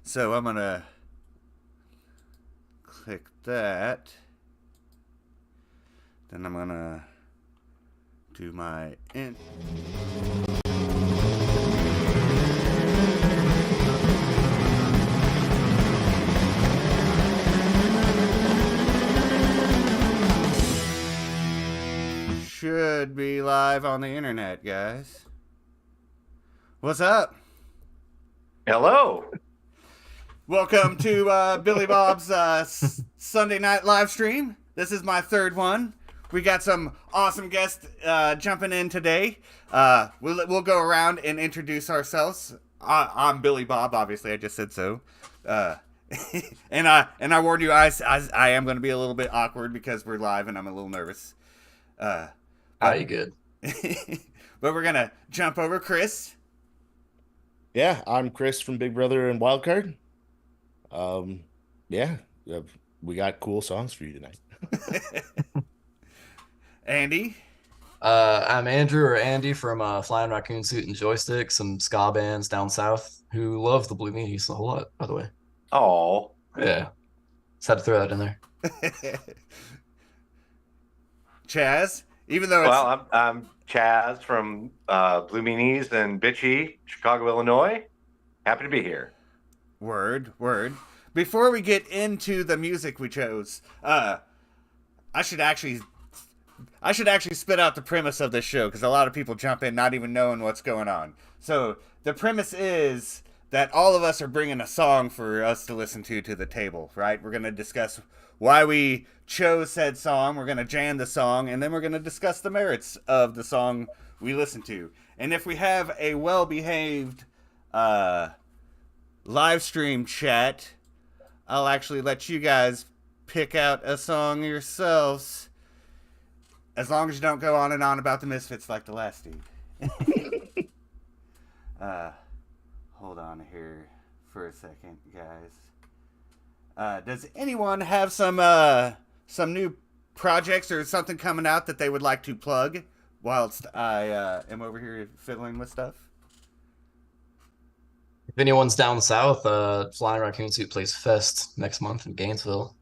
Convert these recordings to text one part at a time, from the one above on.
So I'm gonna click that. Then I'm gonna do my should be live on the internet, guys. What's up? Hello. Welcome to Billy Bob's Sunday night live stream. This is my third one. We got some awesome guests jumping in today. We'll go around and introduce ourselves. I'm Billy Bob. Obviously, I just said so. And I warned you, I am going to be a little bit awkward because we're live and I'm a little nervous. You good? But we're gonna jump over Chris. Yeah, I'm Chris from Big Brother and Wildcard. Yeah, we got cool songs for you tonight. Andy. I'm Andrew or Andy from Flying Raccoon Suit and Joystick, some ska bands down south who love the Blue Meanies a whole lot, by the way. Oh, Yeah. Just had to throw that in there. Chaz. Even though it's... well, I'm Chaz from Blue Meanies and Bitchy, Chicago, Illinois. Happy to be here. Word. Before we get into the music we chose, I should actually spit out the premise of this show because a lot of people jump in not even knowing what's going on. So the premise is that all of us are bringing a song for us to listen to the table, right? We're going to discuss why we chose said song, we're going to jam the song, and then we're going to discuss the merits of the song we listen to. And if we have a well-behaved live stream chat, I'll actually let you guys pick out a song yourselves, as long as you don't go on and on about the Misfits like the last dude. Hold on here for a second, guys. Does anyone have some new projects or something coming out that they would like to plug whilst I am over here fiddling with stuff? If anyone's down south, Flying Raccoon Suit plays Fest next month in Gainesville.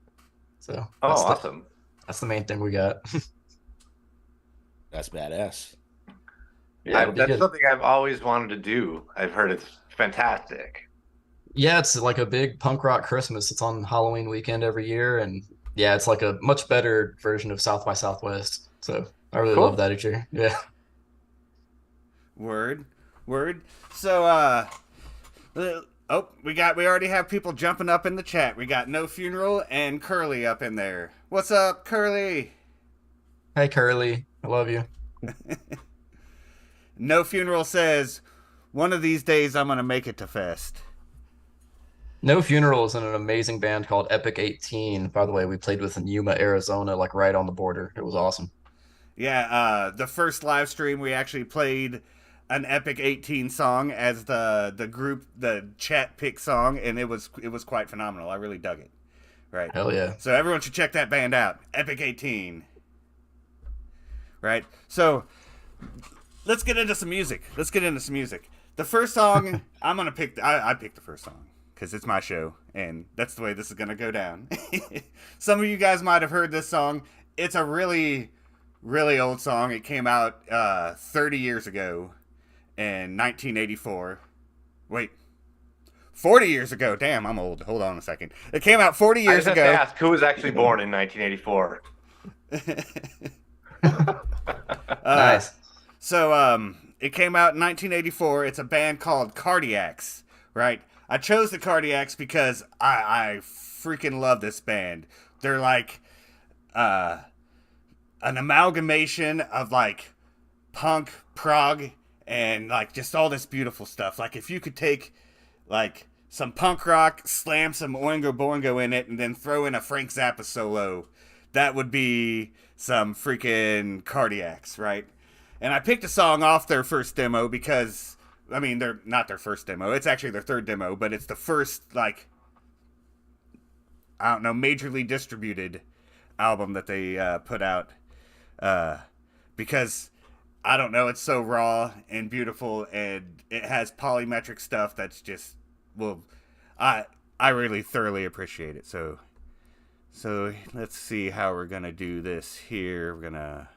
So Oh, that's awesome. that's the main thing we got. That's badass. Yeah, it'll be That's good. something I've always wanted to do. I've heard it's fantastic. Yeah, it's like a big punk rock Christmas. It's on Halloween weekend every year, and yeah, it's like a much better version of South by Southwest. So I really Cool. love that each year. Yeah. Word. So, we already have people jumping up in the chat. We got No Funeral and Curly up in there. What's up, Curly? Hey Curly, I love you. No Funeral says, one of these days I'm going to make it to Fest. No Funeral is in an amazing band called Epic 18. By the way, we played with in Yuma, Arizona, like right on the border. It was awesome. Yeah, the first live stream we actually played an Epic 18 song as the group, the chat pick song, and it was quite phenomenal. I really dug it. Right. Hell yeah. So everyone should check that band out. Epic 18. Right? So let's get into some music. The first song I'm going to pick, I picked the first song because it's my show, and that's the way this is going to go down. Some of you guys might have heard this song. It's a really, really old song. It came out 30 years ago in 1984. Wait. 40 years ago. Damn, I'm old. Hold on a second. It came out 40 I years just have ago. to ask, who was actually born in 1984? Nice. So, it came out in 1984. It's a band called Cardiacs, right? I chose the Cardiacs because I freaking love this band. They're like an amalgamation of like punk, prog, and like just all this beautiful stuff. Like if you could take like some punk rock, slam some Oingo Boingo in it, and then throw in a Frank Zappa solo, that would be some freaking Cardiacs, right? And I picked a song off their first demo because, I mean, they're not their first demo. It's actually their third demo, but it's the first, like, I don't know, majorly distributed album that they put out. Because, I don't know, it's so raw and beautiful, and it has polymetric stuff that's just, well, I really thoroughly appreciate it. So let's see how we're gonna do this here. We're gonna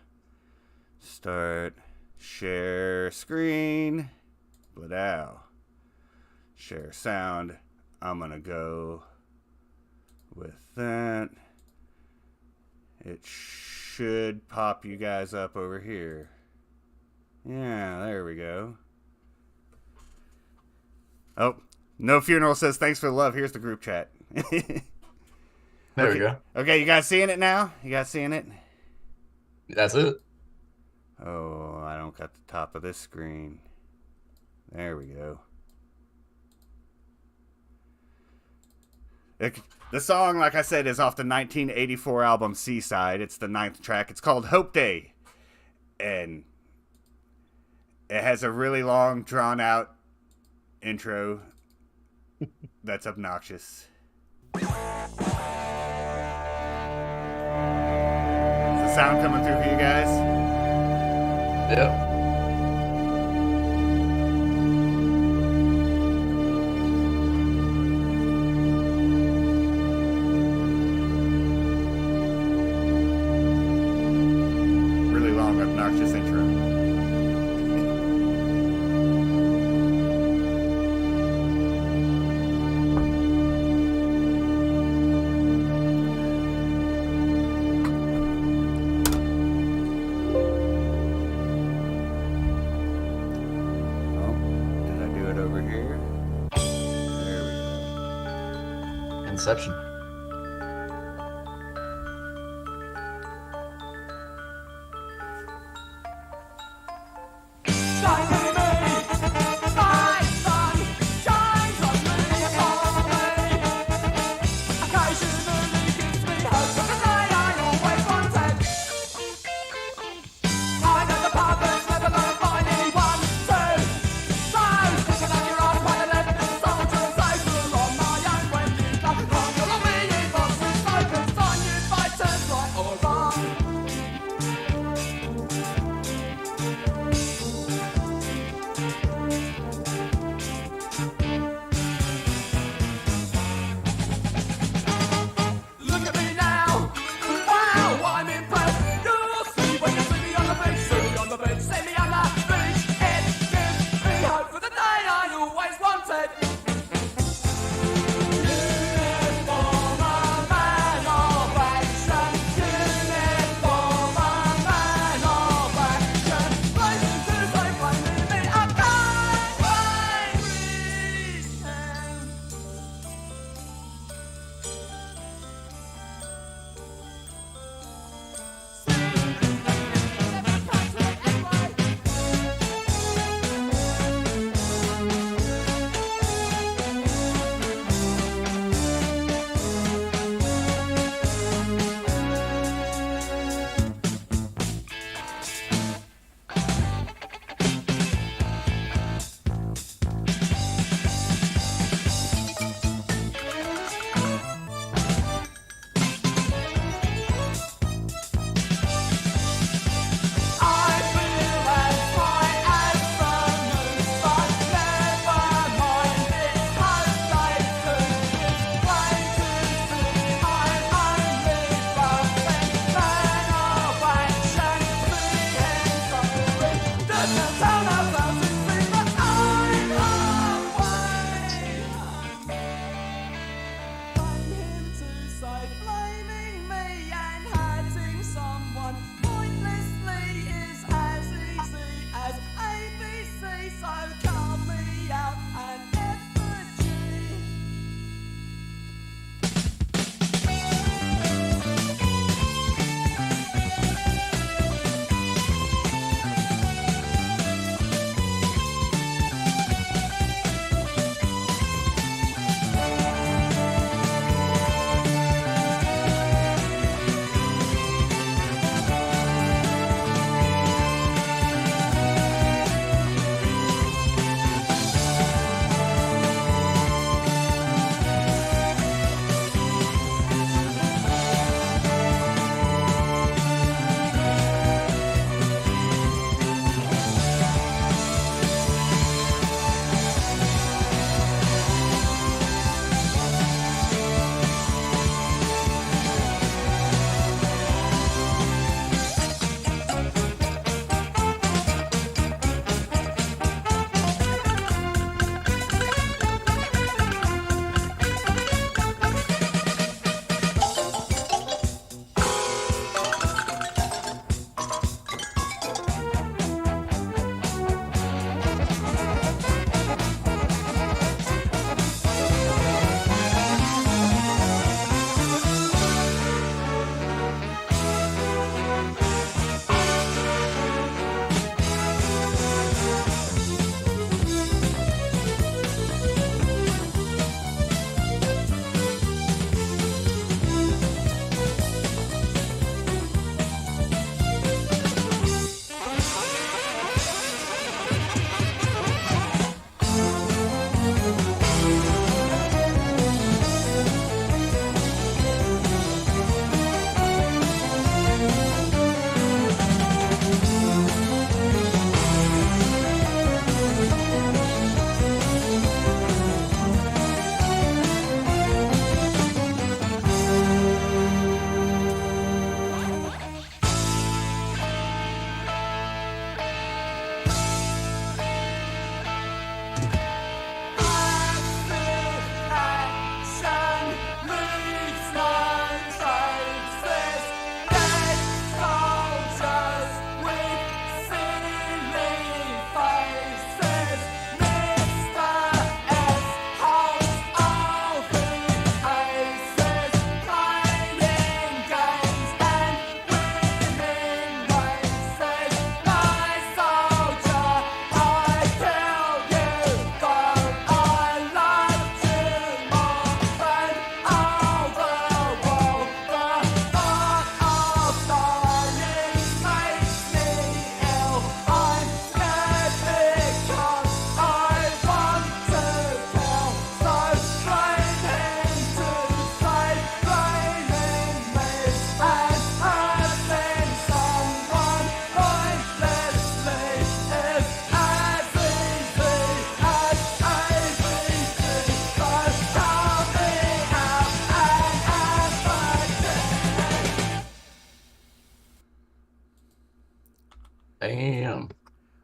start share screen. Bladow. Share sound. I'm gonna go with that. It should pop you guys up over here. Yeah, there we go. Oh, No Funeral says thanks for the love. Here's the group chat. There we go. Okay, you guys seeing it now? You guys seeing it? That's it. Oh, I don't got the top of this screen. There we go. The song, like I said, is off the 1984 album Seaside. It's the 9th track. It's called Hope Day. And it has a really long, drawn-out intro that's obnoxious. Is the sound coming through for you guys? Yep. Really long, obnoxious intro. Inception.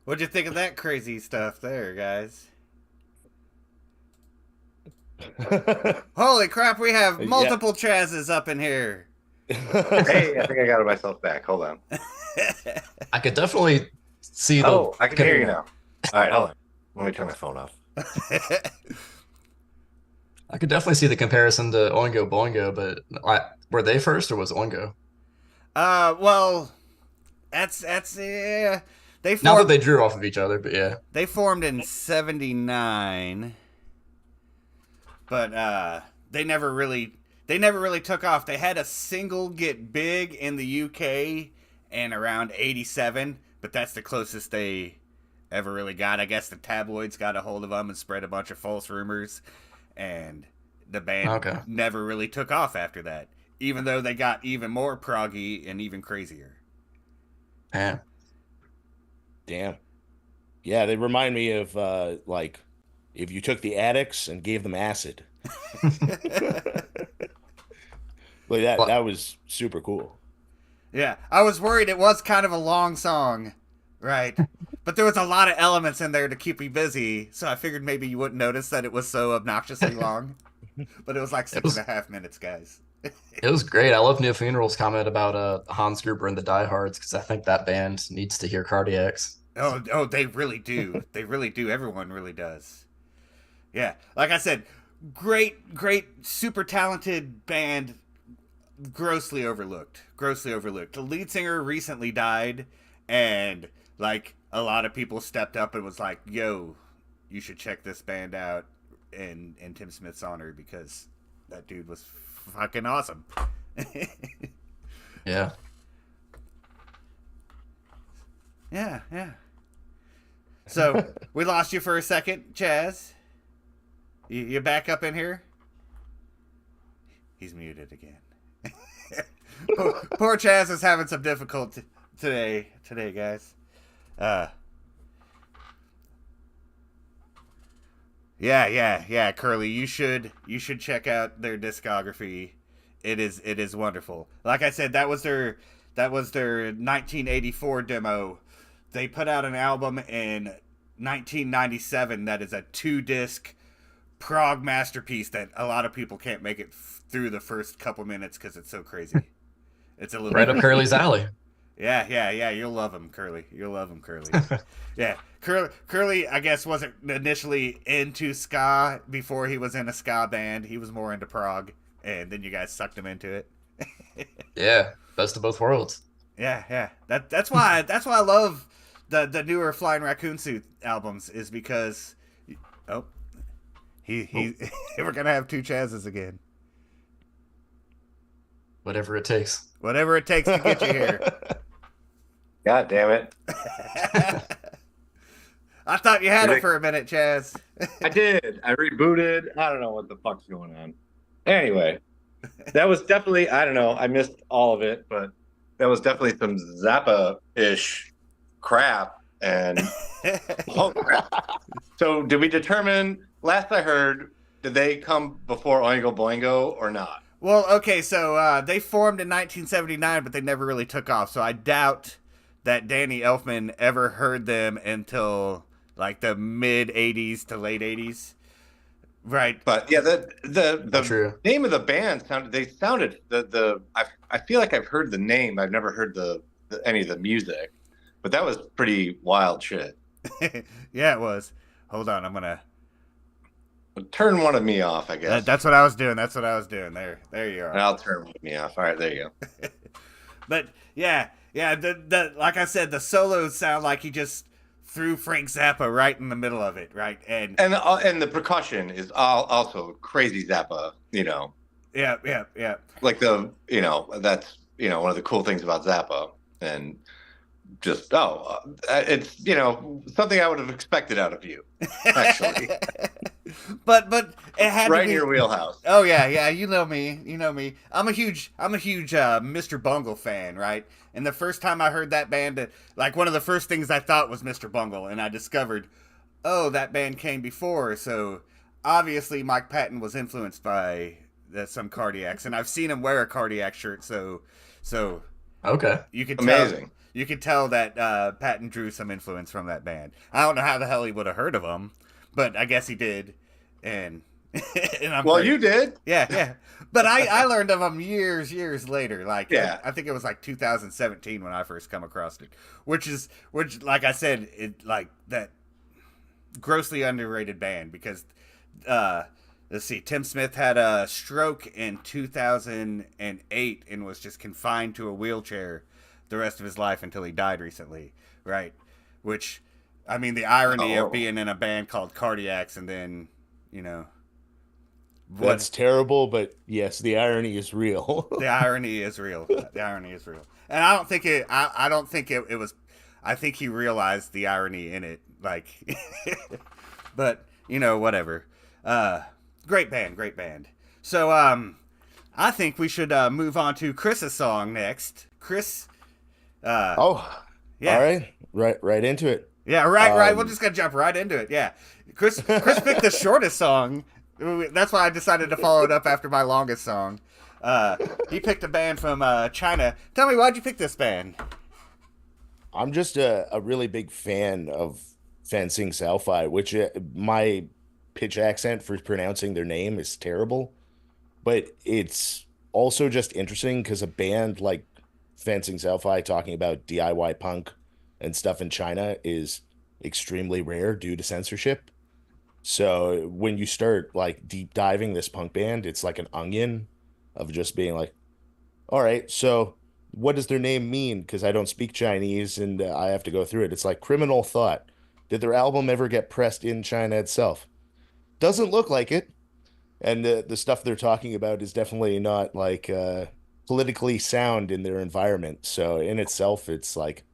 What'd you think of that crazy stuff there, guys? Holy crap, we have multiple Chazes up in here. Hey, I think I got myself back. Hold on. I could definitely see the. Oh, I can hear you now. All right, hold on. Let me turn my phone off. I could definitely see the comparison to Oingo Boingo, but were they first or was Oingo? Well, that's yeah. They Not that formed, they drew off of each other, but yeah. they formed in '79, but they never really took off. They had a single get big in the UK in around '87, but that's the closest they ever really got. I guess the tabloids got a hold of them and spread a bunch of false rumors, and the band never really took off after that, even though they got even more proggy and even crazier. Yeah. Damn. Yeah, they remind me of like if you took the Addicts and gave them acid. Like that was super cool. Yeah, I was worried it was kind of a long song, right? But there was a lot of elements in there to keep me busy, so I figured maybe you wouldn't notice that it was so obnoxiously long. But it was like 6.5 minutes, guys. It was great. I love Neo Funeral's comment about Hans Gruber and the Diehards because I think that band needs to hear Cardiacs. Oh, they really do. They really do. Everyone really does. Yeah, like I said, great, super talented band. Grossly overlooked. The lead singer recently died, and like a lot of people stepped up and was like, "Yo, you should check this band out." In Tim Smith's honor, because that dude was fucking awesome. Yeah. Yeah. So we lost you for a second, Chaz. You back up in here? He's muted again. Poor Chaz is having some difficulty today, guys. Yeah, Curly, you should check out their discography. It is wonderful. Like I said, that was their 1984 demo. They put out an album in 1997 that is a 2-disc prog masterpiece that a lot of people can't make it through the first couple minutes because it's so crazy. It's a little right up Curly's alley. Yeah. You'll love him, Curly. Yeah, Curly, I guess, wasn't initially into ska before he was in a ska band. He was more into prog, and then you guys sucked him into it. Yeah, best of both worlds. Yeah. That's why I love the newer Flying Raccoon Suit albums, is because we're gonna have 2 Chazes again. Whatever it takes. Whatever it takes to get you here. God damn it. I thought you had it for a minute, Chaz. I did. I rebooted. I don't know what the fuck's going on. Anyway, that was definitely, I don't know, I missed all of it, but that was definitely some Zappa-ish crap. And oh crap. So did we determine, last I heard, did they come before Oingo Boingo or not? Well, okay, so they formed in 1979, but they never really took off. So I doubt that Danny Elfman ever heard them until like the mid 80s to late 80s. Right. But yeah, the name of the band sounded I feel like I've heard the name. I've never heard any of the music, but that was pretty wild shit. Yeah, it was. Hold on, I'm gonna turn one of me off, I guess. That's what I was doing. There you are. And I'll turn one of me off. All right, there you go. But yeah. The like I said, the solos sound like he just threw Frank Zappa right in the middle of it, right? And the percussion is also crazy Zappa, you know. Yeah. Like that's one of the cool things about Zappa, and just it's something I would have expected out of you, actually. but it had right to be in your wheelhouse. Oh yeah, you know me. I'm a huge Mr. Bungle fan, right? And the first time I heard that band, like one of the first things I thought was Mr. Bungle, and I discovered, that band came before, so obviously Mike Patton was influenced by some Cardiacs, and I've seen him wear a Cardiac shirt, so okay, you could tell. Amazing. you could tell that Patton drew some influence from that band. I don't know how the hell he would have heard of them, but I guess he did. And and I'm Well, pretty, you did. yeah, yeah. But I learned of them years later. Like Yeah. I think it was like 2017 when I first come across it, which like I said, it like that grossly underrated band because let's see, Tim Smith had a stroke in 2008 and was just confined to a wheelchair the rest of his life until he died recently, right? Which, I mean, the irony of being in a band called Cardiacs and then, you know, That's terrible, but yes, the irony is real. the irony is real. The irony is real, and I don't think it. I don't think it was. I think he realized the irony in it, like, but you know, whatever. Great band, great band. So, I think we should move on to Chris's song next. Chris. Oh, Yeah. all right, right into it. Yeah, right. We're just gonna jump right into it. Yeah, Chris picked the shortest song. That's why I decided to follow it up after my longest song. He picked a band from China. Tell me, why'd you pick this band? I'm just a really big fan of Fencing Salfi, which my pitch accent for pronouncing their name is terrible, but it's also just interesting because a band like Fencing Salfi talking about DIY punk and stuff in China is extremely rare due to censorship. So when you start like deep diving this punk band, it's like an onion of just being like, all right, so what does their name mean? Because I don't speak Chinese and I have to go through it. It's like Criminal Thought. Did their album ever get pressed in China itself? Doesn't look like it. And the stuff they're talking about is definitely not like politically sound in their environment. So in itself, it's like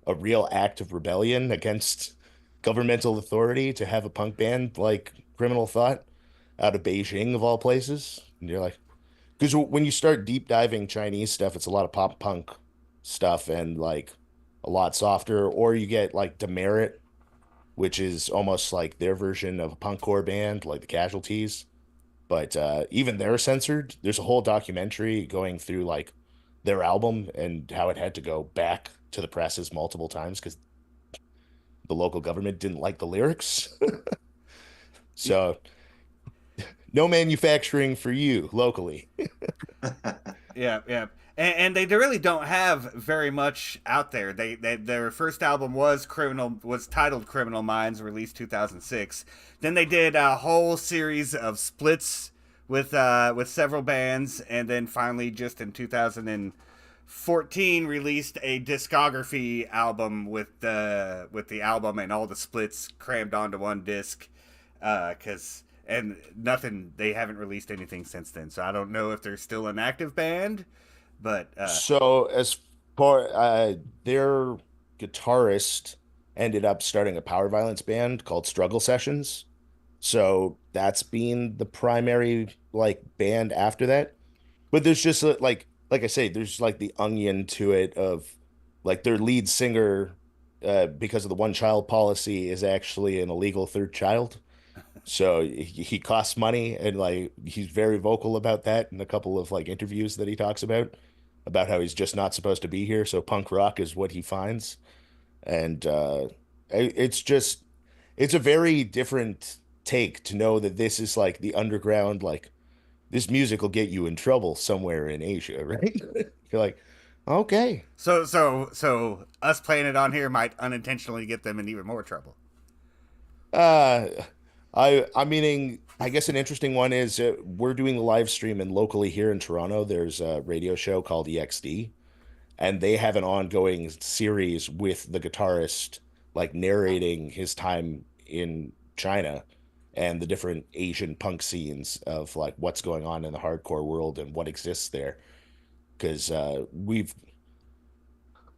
a real act of rebellion against governmental authority to have a punk band like Criminal Thought out of Beijing of all places. And you're like, because when you start deep diving Chinese stuff, it's a lot of pop punk stuff and like a lot softer. Or you get like Demerit, which is almost like their version of a punkcore band, like the Casualties. But even they're censored. There's a whole documentary going through like their album and how it had to go back to the presses multiple times because the local government didn't like the lyrics. So no manufacturing for you locally. Yeah, yeah. And they really don't have very much out there. Their first album was titled Criminal Minds, released 2006. Then they did a whole series of splits with several bands, and then finally, just in 2014, released a discography album with the album and all the splits crammed onto one disc. And nothing. They haven't released anything since then. So I don't know if they're still an active band. But So as far their guitarist ended up starting a power violence band called Struggle Sessions. So that's been the primary like band after that. But there's just like I say, there's like the onion to it of like their lead singer because of the one child policy is actually an illegal third child. So he costs money and like he's very vocal about that in a couple of like interviews that he talks about how he's just not supposed to be here. So punk rock is what he finds. And it's a very different take to know that this is like the underground, like this music will get you in trouble somewhere in Asia, right? You're like, okay. so us playing it on here might unintentionally get them in even more trouble. Uh, I'm meaning, I guess an interesting one is we're doing the live stream and locally here in Toronto, there's a radio show called EXD, and they have an ongoing series with the guitarist, like narrating his time in China and the different Asian punk scenes of like what's going on in the hardcore world and what exists there. Because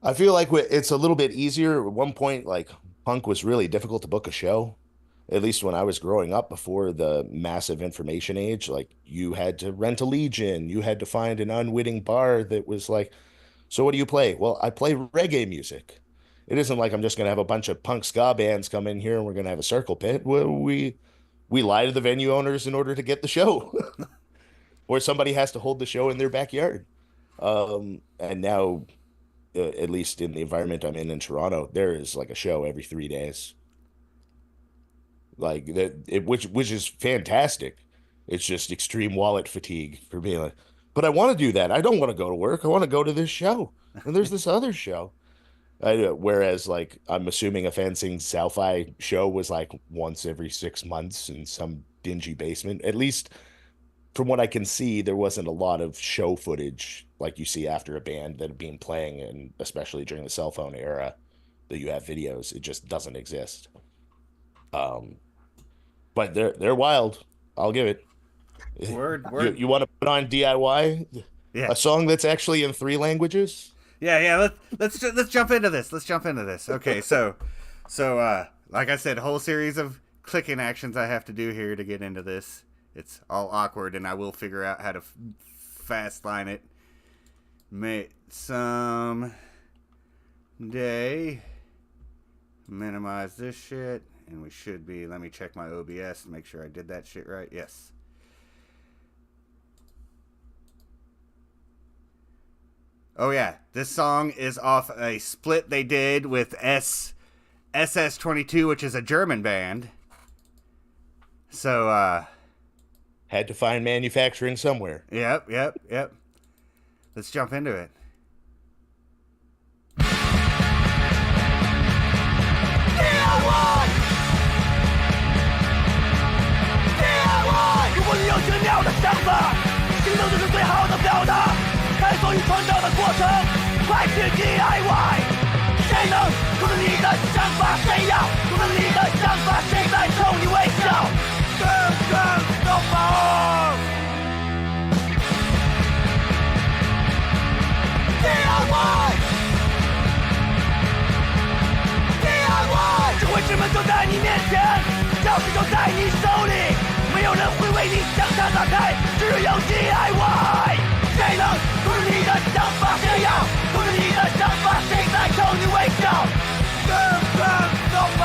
I feel like it's a little bit easier. At one point, like punk was really difficult to book a show, at least when I was growing up before the massive information age. Like you had to rent a Legion, you had to find an unwitting bar that was like, so what do you play? Well, I play reggae music. It isn't like I'm just gonna have a bunch of punk ska bands come in here and we're gonna have a circle pit. Well, we lie to the venue owners in order to get the show, or somebody has to hold the show in their backyard. And now at least in the environment I'm in Toronto, there is like a show every 3 days. Like which is fantastic. It's just extreme wallet fatigue for being like, but I want to do that. I don't want to go to work. I want to go to this show. And there's this other show. Whereas, like, I'm assuming a fencing Salfi show was like once every 6 months in some dingy basement. At least from what I can see, there wasn't a lot of show footage like you see after a band that have been playing, and especially during the cell phone era, that you have videos. It just doesn't exist. But they're wild. I'll give it. Word. You want to put on DIY? Yeah. A song that's actually in 3 languages? Yeah. Let's jump into this. Okay, so like I said, whole series of clicking actions I have to do here to get into this. It's all awkward, and I will figure out how to fast line it. Some day. Minimize this shit, and we should be. Let me check my OBS and make sure I did that shit right. Yes. Oh yeah, this song is off a split they did with SS22, which is a German band. So had to find manufacturing somewhere. Yep. Let's jump into it. DIY， 如果你有奇妙的想法，行动就是最好的表达。探索与创造的过程，快去 DIY。谁能控制你的想法？谁要控制你的想法？谁在冲你微笑？更都跑。DIY， 智慧之门就在你面前，钥匙就在你手里，没有人会为你将它打开，只有 DIY。谁能控制你的想法？谁要控制你的想法？谁在冲你微笑？更都跑。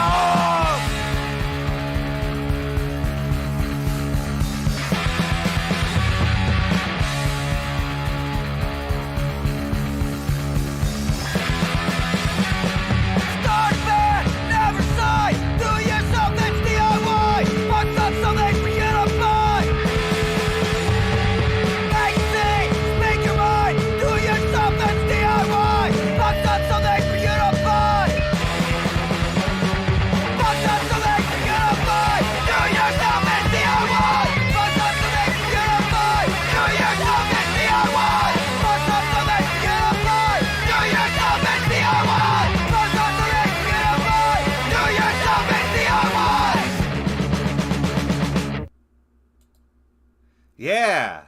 Yeah.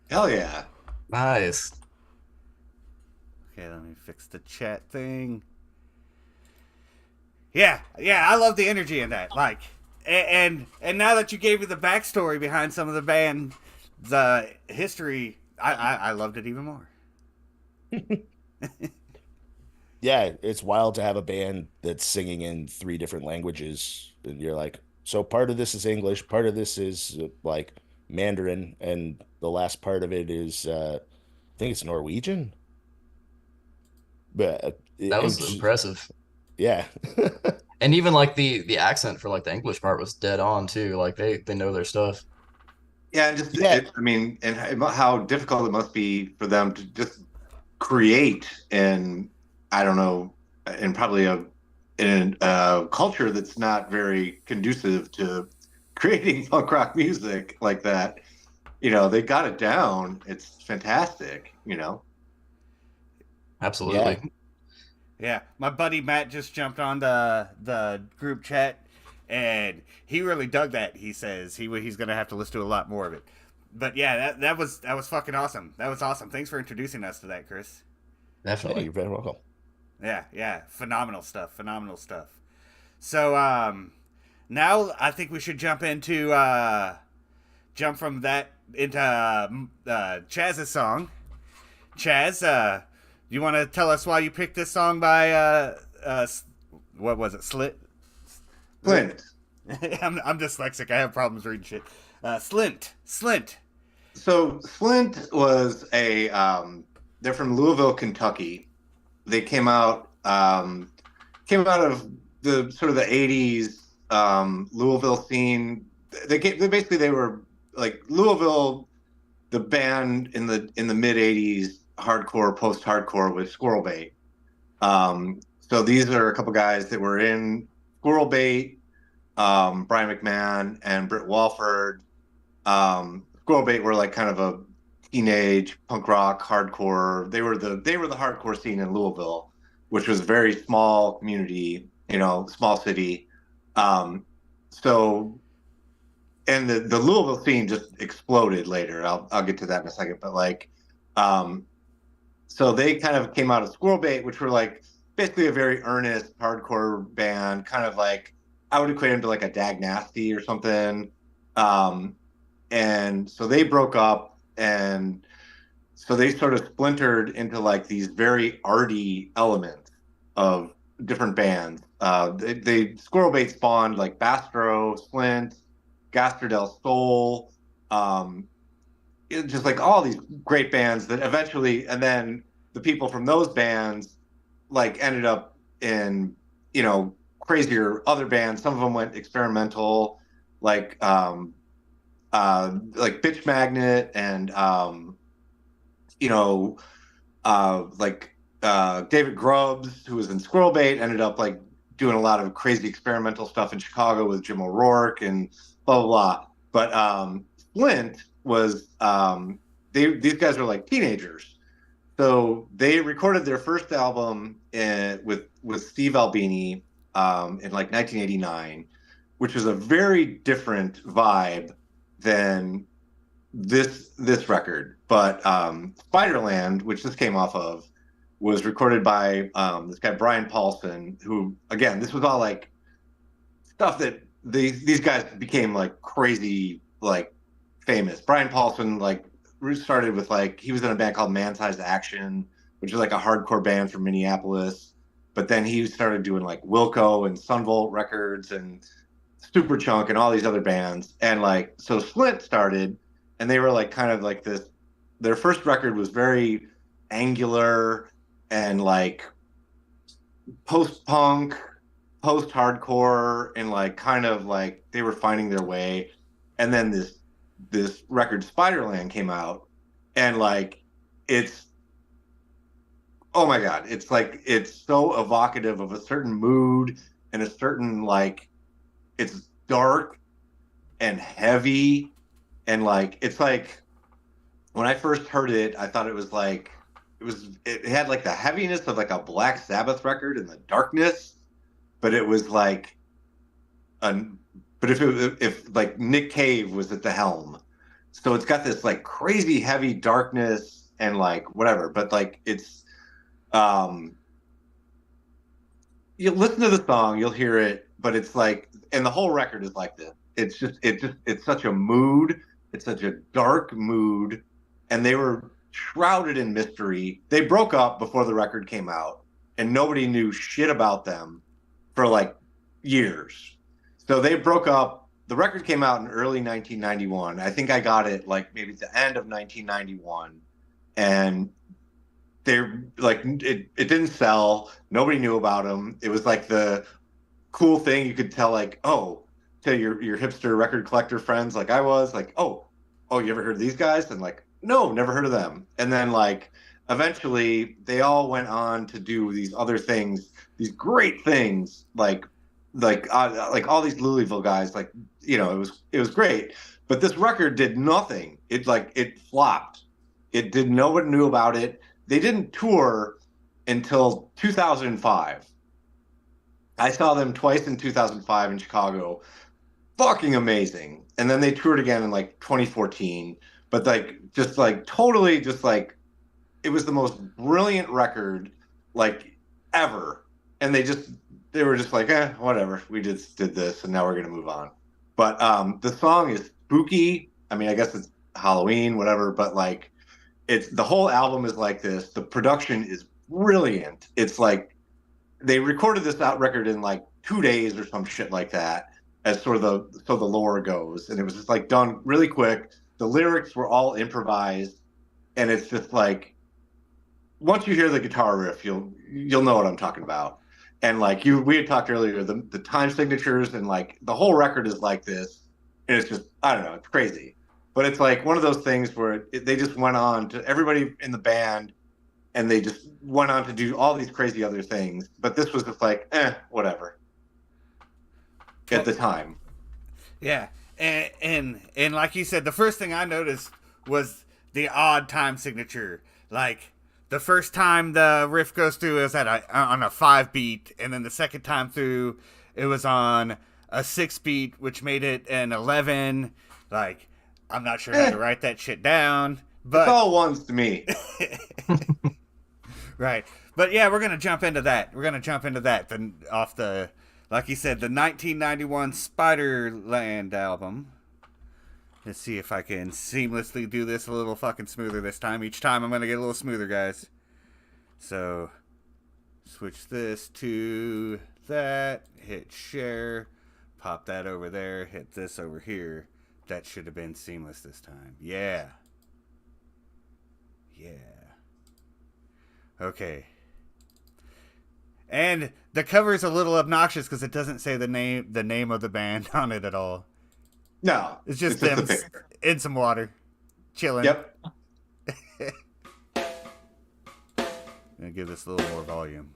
Hell yeah. Nice. Okay, let me fix the chat thing. Yeah, I love the energy in that. Like, and now that you gave me the backstory behind some of the band, the history, I loved it even more. Yeah, it's wild to have a band that's singing in 3 different languages, and you're like, so part of this is English, part of this is like Mandarin, and the last part of it is I think it's Norwegian. But that was impressive. Yeah. And even like the accent for like the English part was dead on too. Like they know their stuff. Yeah, and just and how difficult it must be for them to just create in, I don't know, in probably in a culture that's not very conducive to creating punk rock music like that. You know, they got it down. It's fantastic, you know. Absolutely. Yeah. My buddy Matt just jumped on the group chat, and he really dug that. He says he's gonna have to listen to a lot more of it. But yeah, that was fucking awesome. That was awesome. Thanks for introducing us to that, Chris. Definitely. Yeah, you're very welcome. Yeah. Phenomenal stuff. So now I think we should jump from that into Chaz's song. Chaz, you want to tell us why you picked this song by what was it? Slint. I'm dyslexic. I have problems reading shit. Slint. So Slint was they're from Louisville, Kentucky, they came out of the sort of the '80s Louisville scene. They were like Louisville, the band in the mid '80s, hardcore, post hardcore with Squirrel Bait. So these are a couple guys that were in Squirrel Bait, Brian McMahon and Britt Walford. Squirrel Bait were like kind of a teenage punk rock hardcore. They were the hardcore scene in Louisville, which was a very small community, you know, small city. Um, so and the Louisville scene just exploded later. I'll get to that in a second, but like um, so they kind of came out of Squirrel Bait, which were like basically a very earnest hardcore band, kind of like I would equate them to like a Dag Nasty or something. Um, and so they broke up, and so they sort of splintered into like these very arty elements of different bands. They Squirrel Bait spawned like Bastro, Splint, Gaster del Sol, um, just like all these great bands that eventually, and then the people from those bands like ended up in, you know, crazier other bands. Some of them went experimental, like like Bitch Magnet and you know, like David Grubbs, who was in Squirrel Bait, ended up like doing a lot of crazy experimental stuff in Chicago with Jim O'Rourke and blah blah blah. But Flint was these guys were like teenagers, so they recorded their first album with Steve Albini in like 1989, which was a very different vibe than this record. But Spiderland, which this came off of, was recorded by this guy Brian Paulson, who again, this was all like stuff that these guys became like crazy, like famous. Brian Paulson like started with like he was in a band called Man Size Action, which is like a hardcore band from Minneapolis. But then he started doing like Wilco and Sunvolt Records and Superchunk and all these other bands. And like so Slint started, and they were like kind of like this. Their first record was very angular and like post punk, post hardcore, and like kind of like they were finding their way. And then this record Spiderland came out, and like it's oh my god, it's like it's so evocative of a certain mood and a certain like it's dark and heavy, and like it's like when I first heard it, I thought it was like it had like the heaviness of like a Black Sabbath record and the darkness, but it was like an but if like Nick Cave was at the helm, so it's got this like crazy heavy darkness and like whatever, but like it's um you listen to the song, you'll hear it, but it's like, and the whole record is like this. It's such a mood. It's such a dark mood, and they were shrouded in mystery. They broke up before the record came out, and nobody knew shit about them for like years. So they broke up. The record came out in early 1991. I think I got it like maybe at the end of 1991, and they're like it didn't sell. Nobody knew about them. It was like the cool thing you could tell like, oh, to your hipster record collector friends like I was like, oh, you ever heard of these guys? And like, no, never heard of them. And then like eventually they all went on to do these other things, these great things, like all these Louisville guys, like, you know, it was great. But this record did nothing. It flopped. It did no one knew about it. They didn't tour until 2005. I saw them twice in 2005 in Chicago. Fucking amazing. And then they toured again in like 2014. But like just like totally just like it was the most brilliant record like ever. And they were just like, whatever. We just did this and now we're gonna move on. But the song is spooky. I mean, I guess it's Halloween, whatever, but like it's the whole album is like this. The production is brilliant. It's like they recorded this out record in like 2 days or some shit like that, as sort of the lore goes, and it was just like done really quick. The lyrics were all improvised, and it's just like once you hear the guitar riff, you'll know what I'm talking about. And like we had talked earlier, the time signatures and like the whole record is like this, and it's just I don't know, it's crazy. But it's like one of those things where they just went on to everybody in the band, and they just went on to do all these crazy other things. But this was just like, whatever. At the time. Yeah, and like you said, the first thing I noticed was the odd time signature. Like the first time the riff goes through is on a 5-beat, and then the second time through it was on a 6-beat, which made it an 11. Like I'm not sure how to write that shit down, but it's all ones to me. Right, but yeah, we're gonna jump into that. Then off the. Like you said, the 1991 Spiderland album. Let's see if I can seamlessly do this a little fucking smoother this time. Each time I'm going to get a little smoother, guys. So, switch this to that. Hit share. Pop that over there. Hit this over here. That should have been seamless this time. Yeah. Okay. And the cover is a little obnoxious because it doesn't say the name of the band on it at all. No, it's just them in some water, chilling. Yep. Gonna give this a little more volume.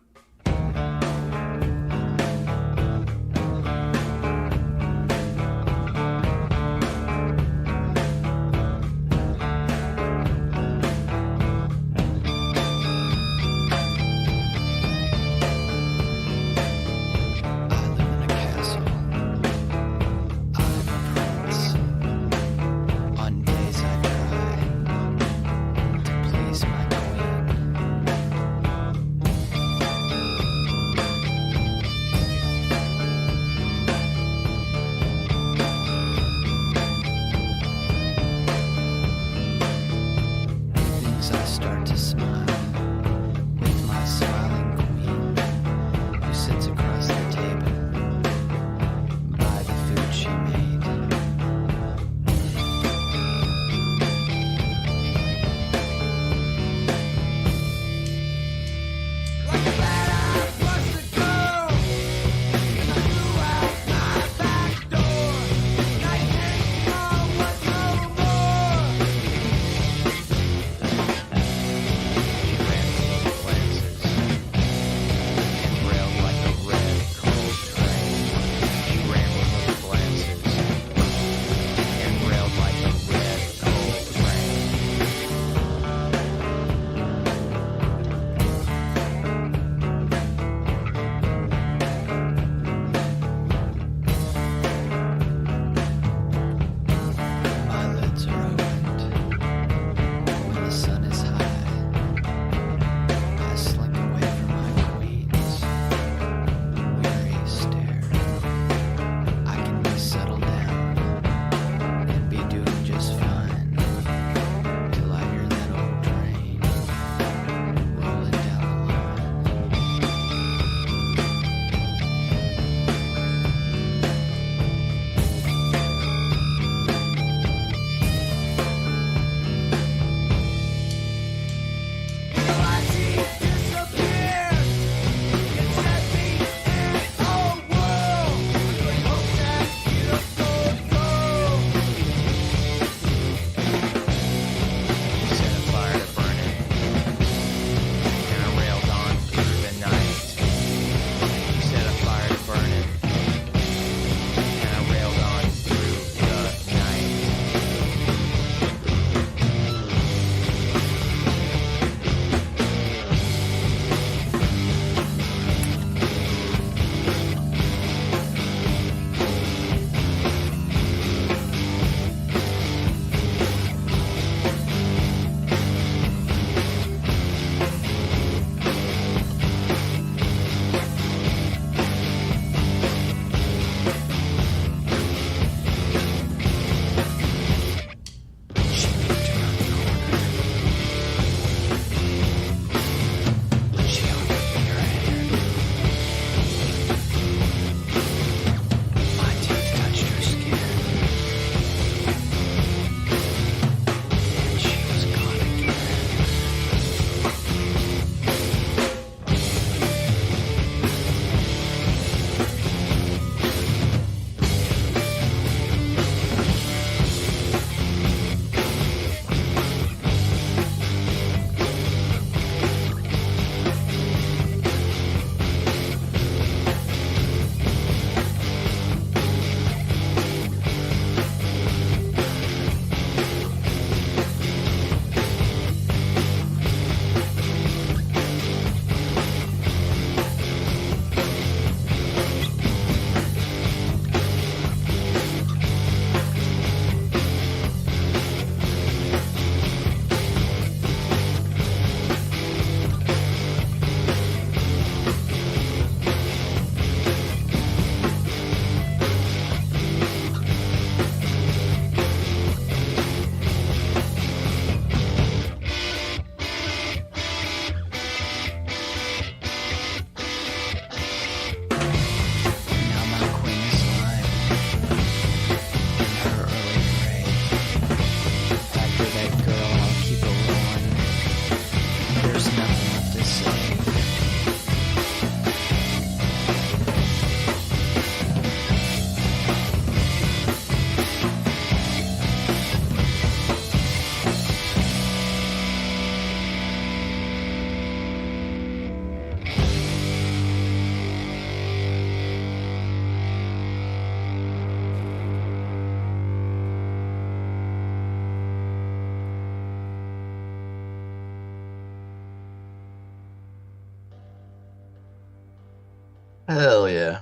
Hell yeah.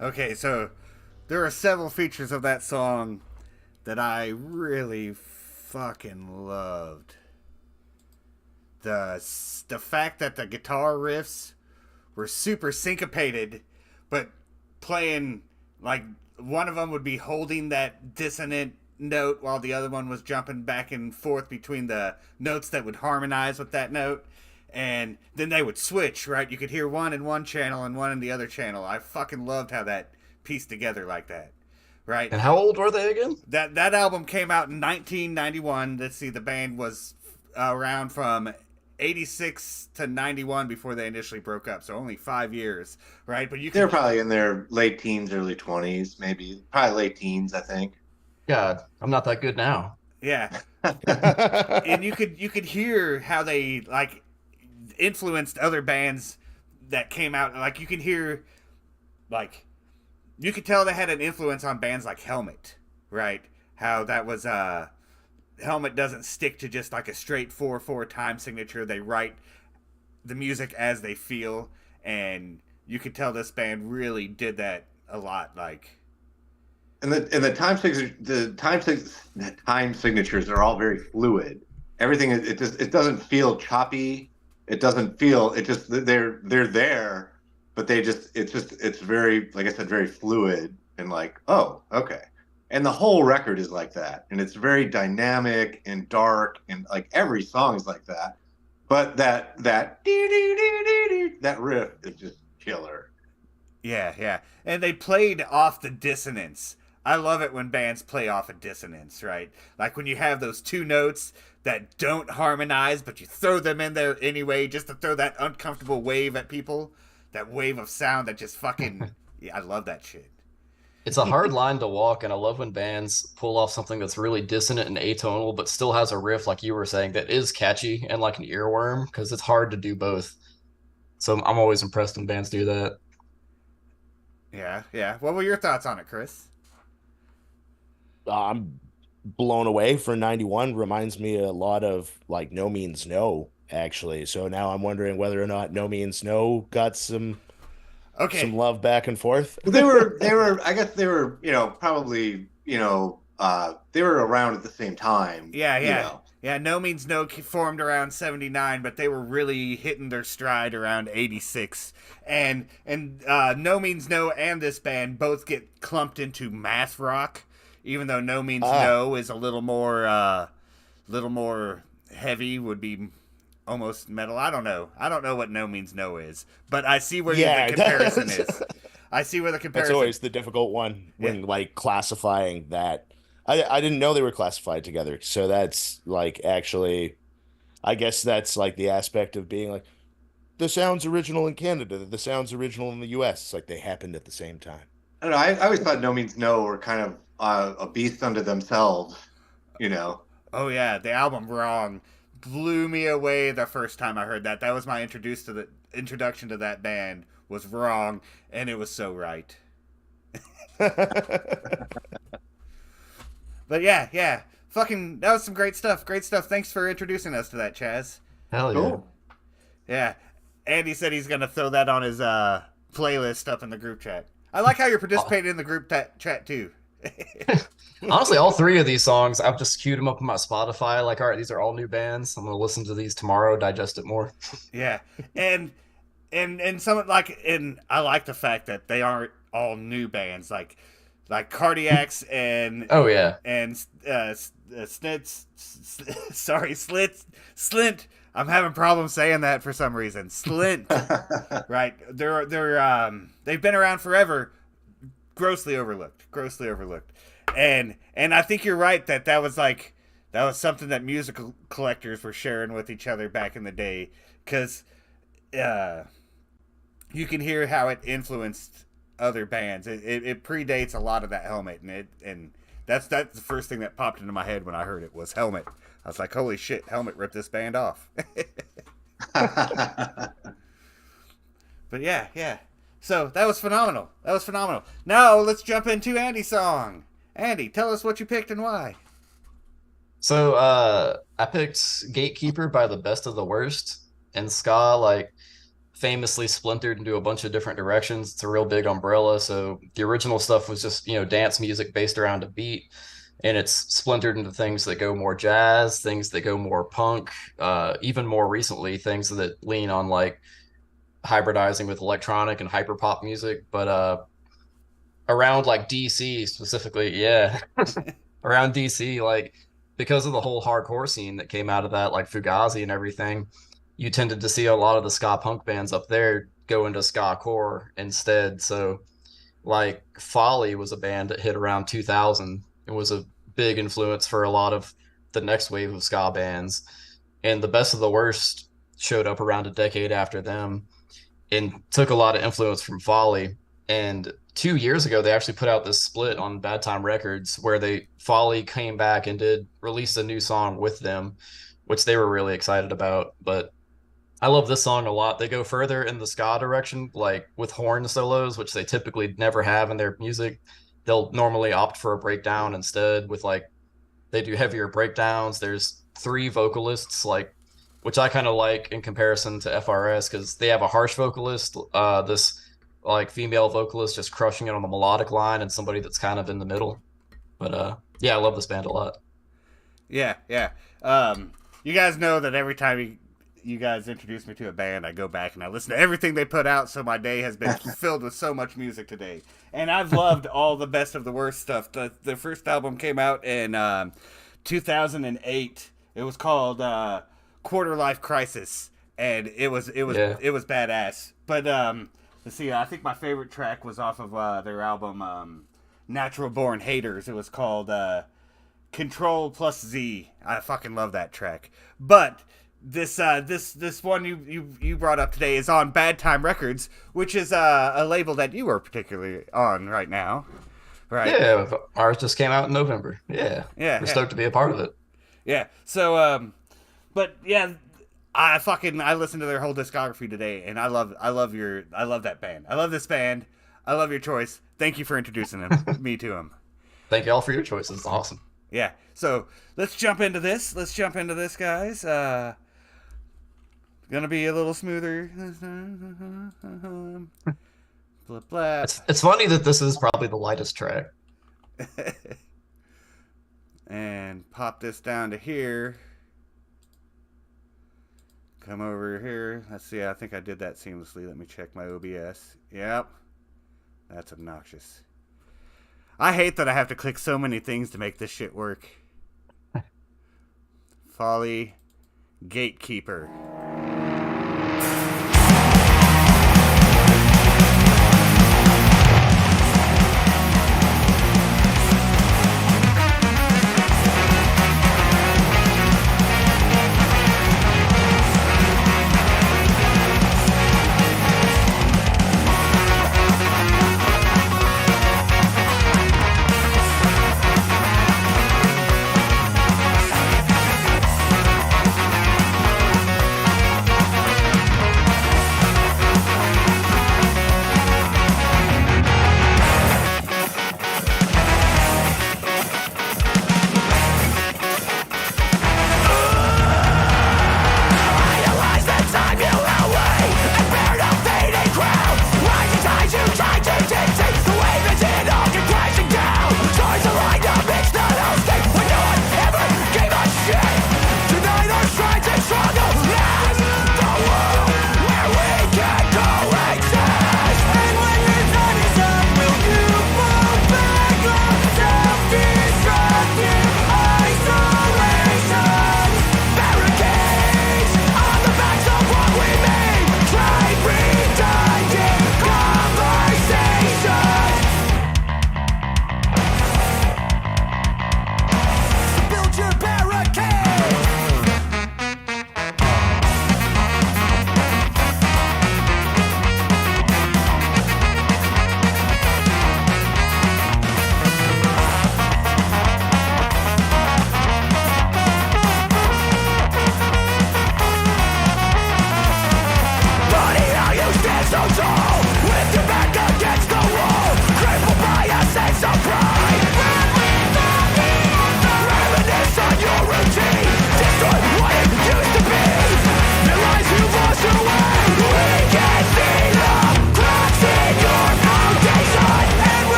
Okay, so there are several features of that song that I really fucking loved. The fact that the guitar riffs were super syncopated, but playing like one of them would be holding that dissonant note while the other one was jumping back and forth between the notes that would harmonize with that note. And then they would switch, right? You could hear one in one channel and one in the other channel. I fucking loved how that pieced together like that, right? And how old were they again? That album came out in 1991. Let's see, the band was around from 86 to 91 before they initially broke up, so only 5 years, right? But you They're can, probably in their late teens, early 20s, maybe. Probably late teens, I think. God, I'm not that good now. yeah, and you could hear how they like influenced other bands that came out. Like you can hear, like you could tell they had an influence on bands like Helmet, right? How that was Helmet doesn't stick to just like a straight 4/4 time signature. They write the music as they feel, and you could tell this band really did that a lot. Like, And the time signatures are all very fluid. Everything it doesn't feel choppy. It doesn't feel it just they're there, but it's very, like I said, very fluid and like, oh, okay. And the whole record is like that, and it's very dynamic and dark, and like every song is like that. But that riff is just killer. yeah, and they played off the dissonance. I love it when bands play off a dissonance, right? Like when you have those two notes that don't harmonize, but you throw them in there anyway, just to throw that uncomfortable wave at people. That wave of sound that just fucking, yeah, I love that shit. It's a hard line to walk, and I love when bands pull off something that's really dissonant and atonal, but still has a riff, like you were saying, that is catchy and like an earworm, because it's hard to do both. So I'm always impressed when bands do that. Yeah. What were your thoughts on it, Chris? I'm blown away for 91. Reminds me a lot of like No Means No, actually. So now I'm wondering whether or not No Means No got some Okay, love back and forth. They were I guess they were, probably, they were around at the same time, yeah. No Means No formed around 79, but they were really hitting their stride around 86. And No Means No and this band both get clumped into math rock, even though No Means No is a little more heavy, would be almost metal. I don't know. I don't know what No Means No is, but I see where Yeah, the comparison is. I see where the that's comparison. always the difficult one when like classifying that. I didn't know they were classified together. So that's like actually I guess that's like the aspect of being like the sound's original in Canada, the sound's original in the US. It's like they happened at the same time. I don't know. I always thought No Means No were kind of a beast unto themselves, you know. Oh yeah, the album Wrong blew me away the first time I heard that. That was my introduction to that band was Wrong, and it was so right. But yeah. Fucking that was some great stuff. Great stuff. Thanks for introducing us to that, Chaz. Hell yeah. Cool. Yeah. Andy said he's gonna throw that on his playlist up in the group chat. I like how you're participating in the group chat too. Honestly, all three of these songs, I've just queued them up on my Spotify. Like, all right, these are all new bands. I'm gonna listen to these tomorrow, digest it more. Yeah, and some like, and I like the fact that they aren't all new bands like Cardiacs and Oh yeah. Snits, sorry, Slint. I'm having problems saying that for some reason. Slint, right? They've been around forever. Grossly overlooked, and I think you're right that was something that musical collectors were sharing with each other back in the day, because you can hear how it influenced other bands. It predates a lot of that Helmet, and that's the first thing that popped into my head when I heard it was Helmet. I was like, holy shit, Helmet ripped this band off. But yeah. So that was phenomenal. Now let's jump into Andy's song. Andy, tell us what you picked and why. So I picked Gatekeeper by the Best of the Worst, and ska, like famously splintered into a bunch of different directions. It's a real big umbrella. So the original stuff was just, dance music based around a beat. And it's splintered into things that go more jazz, things that go more punk, even more recently, things that lean on like hybridizing with electronic and hyperpop music. But around like DC specifically, yeah, around DC, like because of the whole hardcore scene that came out of that, like Fugazi and everything, you tended to see a lot of the ska punk bands up there go into ska core instead. So like Folly was a band that hit around 2000. It was a big influence for a lot of the next wave of ska bands. And the Best of the Worst showed up around a decade after them and took a lot of influence from Folly. And 2 years ago, they actually put out this split on Bad Time Records where Folly came back and did release a new song with them, which they were really excited about. But I love this song a lot. They go further in the ska direction, like with horn solos, which they typically never have in their music. They'll normally opt for a breakdown instead with like they do heavier breakdowns. There's three vocalists, like which I kind of like in comparison to FRS because they have a harsh vocalist, this like female vocalist just crushing it on the melodic line, and somebody that's kind of in the middle. But yeah, I love this band a lot. Yeah, yeah. You guys know that every time you guys introduce me to a band, I go back and I listen to everything they put out, so my day has been filled with so much music today. And I've loved all the Best of the Worst stuff. The first album came out in 2008. It was called Quarter Life Crisis, and it was badass. But let's see, I think my favorite track was off of their album Natural Born Haters. It was called Control Plus Z. I fucking love that track. But this one you brought up today is on Bad Time Records, which is a label that you are particularly on right now, right? Yeah, ours just came out in November. Yeah, we're stoked to be a part of it. Yeah. So, but yeah, I listened to their whole discography today, and I love that band. I love this band. I love your choice. Thank you for introducing me to them. Thank you all for your choices. It's awesome. Yeah. So let's jump into this. Guys. Gonna be a little smoother. Blah, blah. It's funny that this is probably the lightest track. And pop this down to here. Come over here. Let's see. I think I did that seamlessly. Let me check my OBS. Yep. That's obnoxious. I hate that I have to click so many things to make this shit work. Folly Gatekeeper.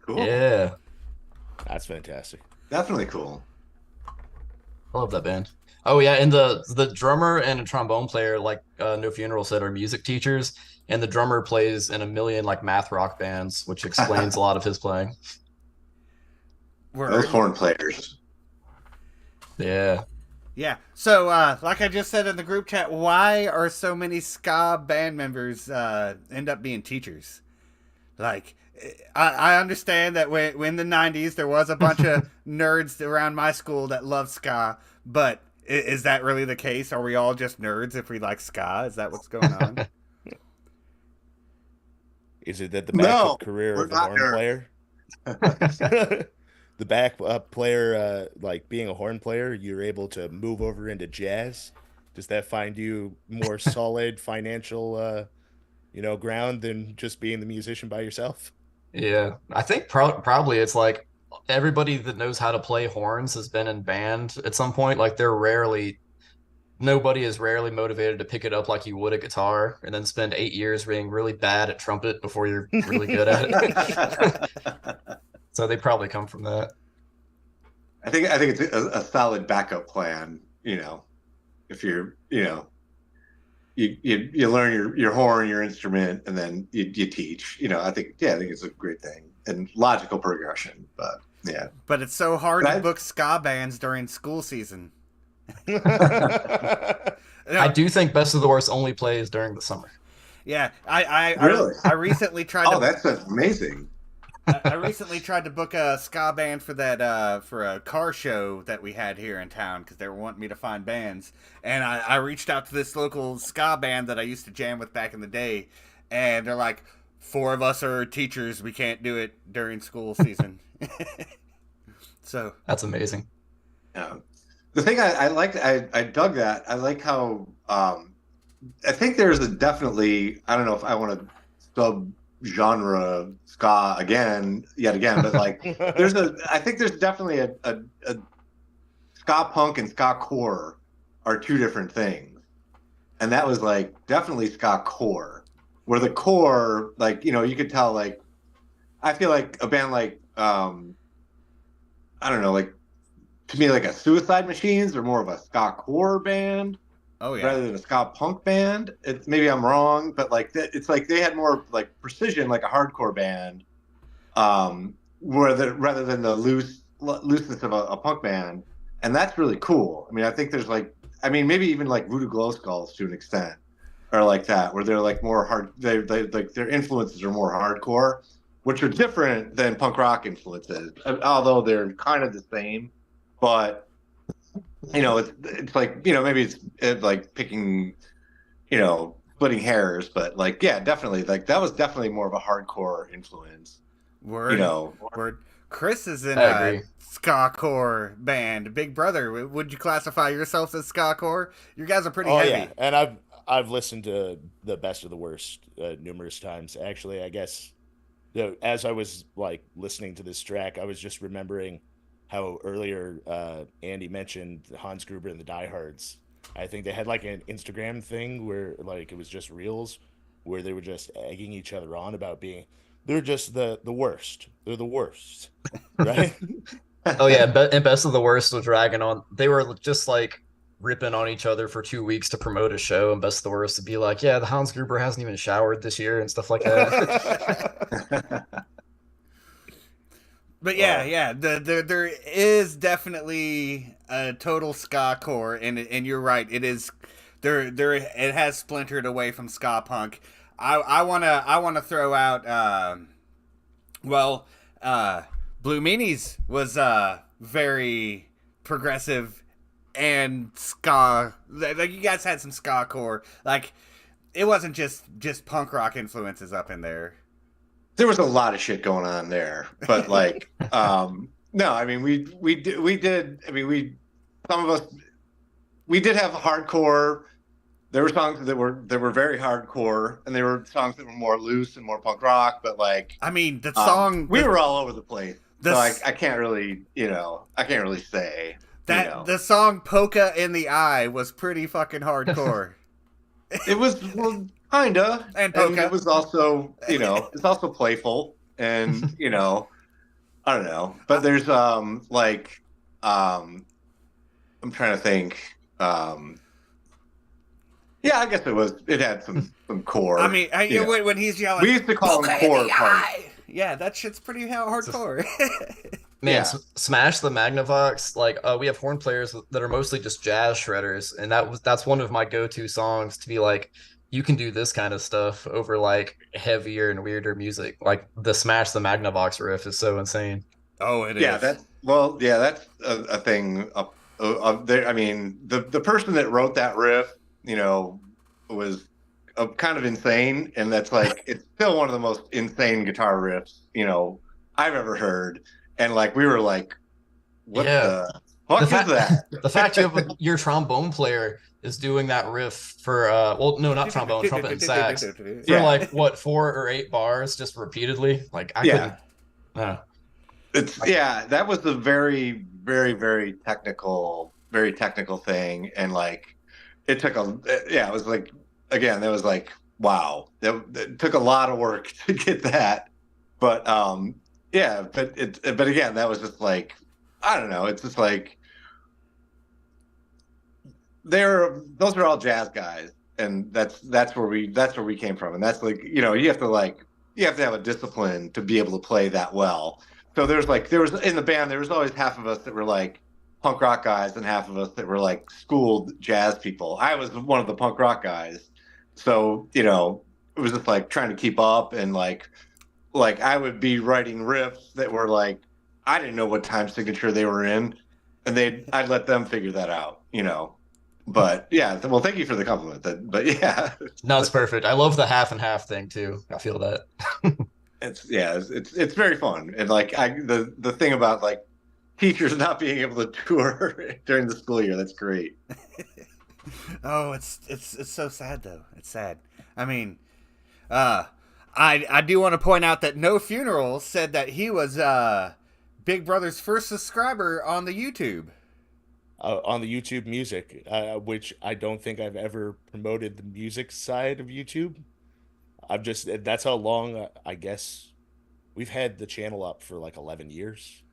Cool. Yeah, That's fantastic. Definitely cool. I love that band. Oh yeah, and the drummer and a trombone player, like No Funeral said, are music teachers, and the drummer plays in a million like math rock bands, which explains a lot of his playing. Those Word. horn players. Yeah. Yeah. So, like I just said in the group chat, why are so many ska band members end up being teachers? Like, I understand that when the '90s there was a bunch of nerds around my school that loved ska, but is that really the case? Are we all just nerds if we like ska? Is that what's going on? Is it that the No, backup career we're of the not horn player? The backup player, like being a horn player, you're able to move over into jazz. Does that find you more solid financial, ground than just being the musician by yourself? Yeah, I think probably it's like everybody that knows how to play horns has been in band at some point. Like nobody is rarely motivated to pick it up like you would a guitar and then spend 8 years being really bad at trumpet before you're really good at it. So they probably come from that. I think it's a solid backup plan. If you're you learn your horn, your instrument, and then you teach. I think it's a great thing and logical progression. But yeah, But it's so hard But to I- book ska bands during school season. I do think Best of the Worst only plays during the summer. Yeah, Really? I recently tried oh, to that's amazing. I recently tried to book a ska band for that for a car show that we had here in town because they were wanting me to find bands, and I reached out to this local ska band that I used to jam with back in the day, and they're like, 4 of us are teachers, we can't do it during school season. So That's amazing. The thing I liked, I dug that. I like how I think there's definitely, I don't know if I want to sub genre ska yet again, but like I think there's definitely a ska punk and ska core are 2 different things, and that was like definitely ska core, where the core, like you could tell, like I feel like a band like I don't know, like to me like a Suicide Machines are more of a ska core band. oh yeah, Rather than a ska punk band. Maybe I'm wrong, but like it's like they had more like precision, like a hardcore band, rather than the looseness of a punk band, and that's really cool. I mean, I think there's maybe even like Voodoo Glow Skulls to an extent are like that, where they're like more hard. They like their influences are more hardcore, which are different than punk rock influences, although they're kind of the same, but. It's like maybe it's like picking splitting hairs, but like definitely like that was definitely more of a hardcore influence. word. Chris is in I a agree. ska core band. Big Brother, would you classify yourself as ska core? You guys are pretty Oh heavy. yeah, and I've listened to the Best of the Worst numerous times. Actually, I guess as I was like listening to this track, I was just remembering how earlier Andy mentioned Hans Gruber and the Diehards. I think they had like an Instagram thing where like it was just reels where they were just egging each other on about they're just the worst. They're the worst, right? Oh yeah, and Best of the Worst was dragging on. They were just like ripping on each other for 2 weeks to promote a show, and Best of the Worst would be like, yeah, the Hans Gruber hasn't even showered this year and stuff like that. But yeah, there is definitely a total ska core, and you're right. It is it has splintered away from ska punk. I wanna throw out Blue Meanies was very progressive and ska. Like you guys had some ska core. Like it wasn't just punk rock influences up in there. There was a lot of shit going on there, but like no, I mean we did I mean some of us we did have hardcore. There were songs that were very hardcore, and there were songs that were more loose and more punk rock, but like I mean, the song we were all over the place. The So s- I can't really say that the song "Polka in the Eye" was pretty fucking hardcore. it was And polka. it was also it's also playful, and I don't know, but there's like I'm trying to think. Yeah, I guess it had some core. I mean, You know. when he's yelling, We used to call them "Poke in core the parts. eye!" Yeah, that shit's pretty hardcore. Man, Yeah. Smash the Magnavox. Like, we have horn players that are mostly just jazz shredders, and that's one of my go-to songs to be like, you can do this kind of stuff over like heavier and weirder music. Like the Smash the Magnavox riff is so insane. Oh, it Yeah, is. that's a thing. There, I mean, the person that wrote that riff, was kind of insane, and that's like it's still one of the most insane guitar riffs I've ever heard. And like we were like, what Yeah. the fuck The is fact that? the fact you have your trombone player is doing that riff for well, no, not trombone, trumpet and sax for Yeah. like what 4 or 8 bars just repeatedly. Like I Yeah. couldn't. That was a very, very, very technical thing, and like it took it was like again, that was like wow, that took a lot of work to get that, but but again, that was just like I don't know, it's just like those are all jazz guys, and that's where we came from, and that's like you have to have a discipline to be able to play that well. So there was in the band there was always half of us that were like punk rock guys and half of us that were like schooled jazz people. I was one of the punk rock guys, so it was just like trying to keep up, and like I would be writing riffs that were like I didn't know what time signature they were in, and I'd let them figure that out. But yeah, well, thank you for the compliment. But yeah, No, it's perfect. I love the half and half thing too. I feel that. it's very fun, and like the thing about like teachers not being able to tour during the school year, that's great. Oh, it's so sad though. It's sad. I mean, I do want to point out that No Funeral said that he was Big Brother's first subscriber on the YouTube. On the YouTube music, which I don't think I've ever promoted the music side of YouTube. That's how long, I guess we've had the channel up for like 11 years.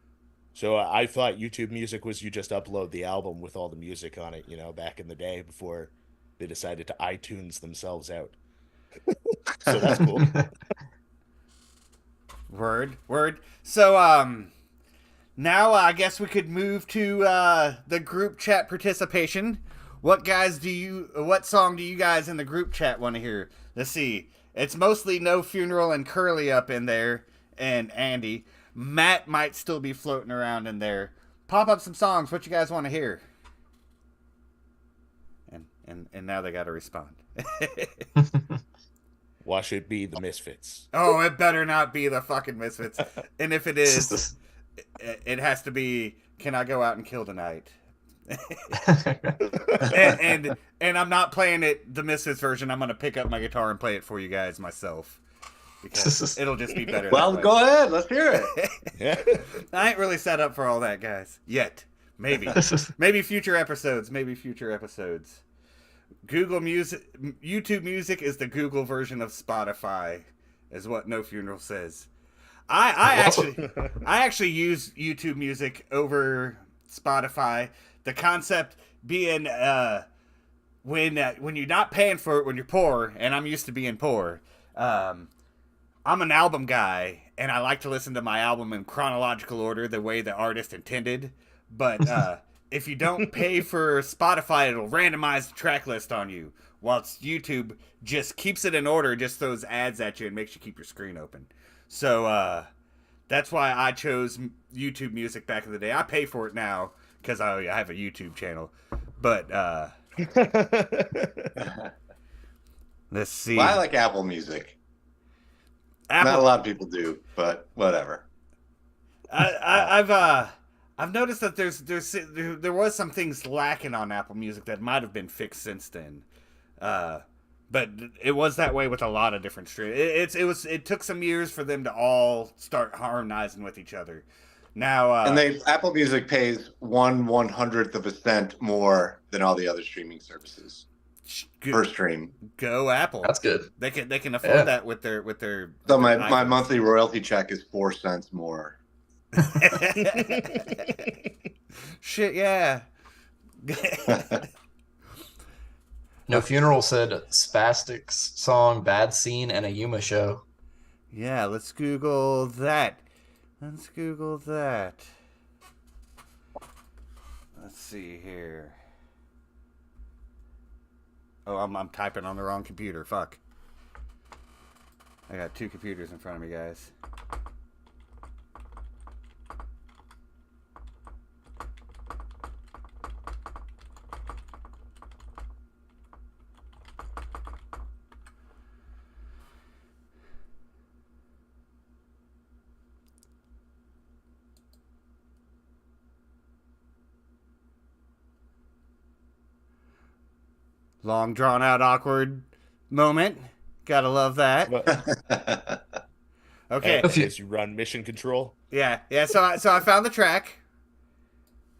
So I thought YouTube music was you just upload the album with all the music on it, back in the day before they decided to iTunes themselves out. So that's cool. Word. So, now I guess we could move to the group chat participation. What song do you guys in the group chat want to hear? Let's see. It's mostly No Funeral and Curly up in there, and Andy. Matt might still be floating around in there. Pop up some songs. What you guys want to hear? And now they got to respond. Why should it be the Misfits? Oh, it better not be the fucking Misfits. And if it is, it has to be Can I Go Out and Kill Tonight? and I'm not playing it the Misfits version. I'm gonna pick up my guitar and play it for you guys myself because it'll just be better. Well, go ahead, let's hear it. I ain't really set up for all that, guys, yet. Maybe future episodes. Google Music, YouTube Music is the Google version of Spotify, is what No Funeral says. I actually use YouTube Music over Spotify. The concept being when you're not paying for it when you're poor, and I'm used to being poor. I'm an album guy, and I like to listen to my album in chronological order, the way the artist intended. But if you don't pay for Spotify, it'll randomize the track list on you, whilst YouTube just keeps it in order, just throws ads at you and makes you keep your screen open. So that's why I chose YouTube Music back in the day. I pay for it now because I have a YouTube channel. But let's see. Well, I like Apple Music. Not a lot of people do, but whatever. I've noticed that there was some things lacking on Apple Music that might have been fixed since then. But it was that way with a lot of different streams. It took some years for them to all start harmonizing with each other. Now, and Apple Music pays 1/100th of a cent more than all the other streaming services per stream. Go Apple. That's good. They can afford that with their. So my monthly royalty check is 4 cents more. Shit, yeah. No Funeral said Spastics song, Bad Scene, and a Yuma show. Yeah, let's Google that. Let's Google that. Let's see here. Oh, I'm typing on the wrong computer. Fuck. I got two computers in front of me, guys. Long, drawn out, awkward moment. Gotta love that. Okay. As you run mission control. Yeah. So I found the track.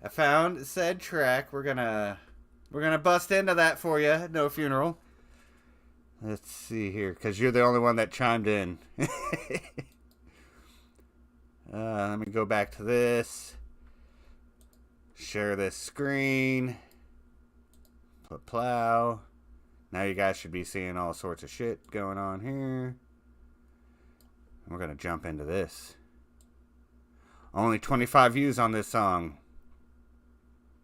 I found said track. We're gonna bust into that for you. No Funeral. Let's see here, because you're the only one that chimed in. Let me go back to this. Share this screen. Put plow. Now you guys should be seeing all sorts of shit going on here. We're going to jump into this. Only 25 views on this song.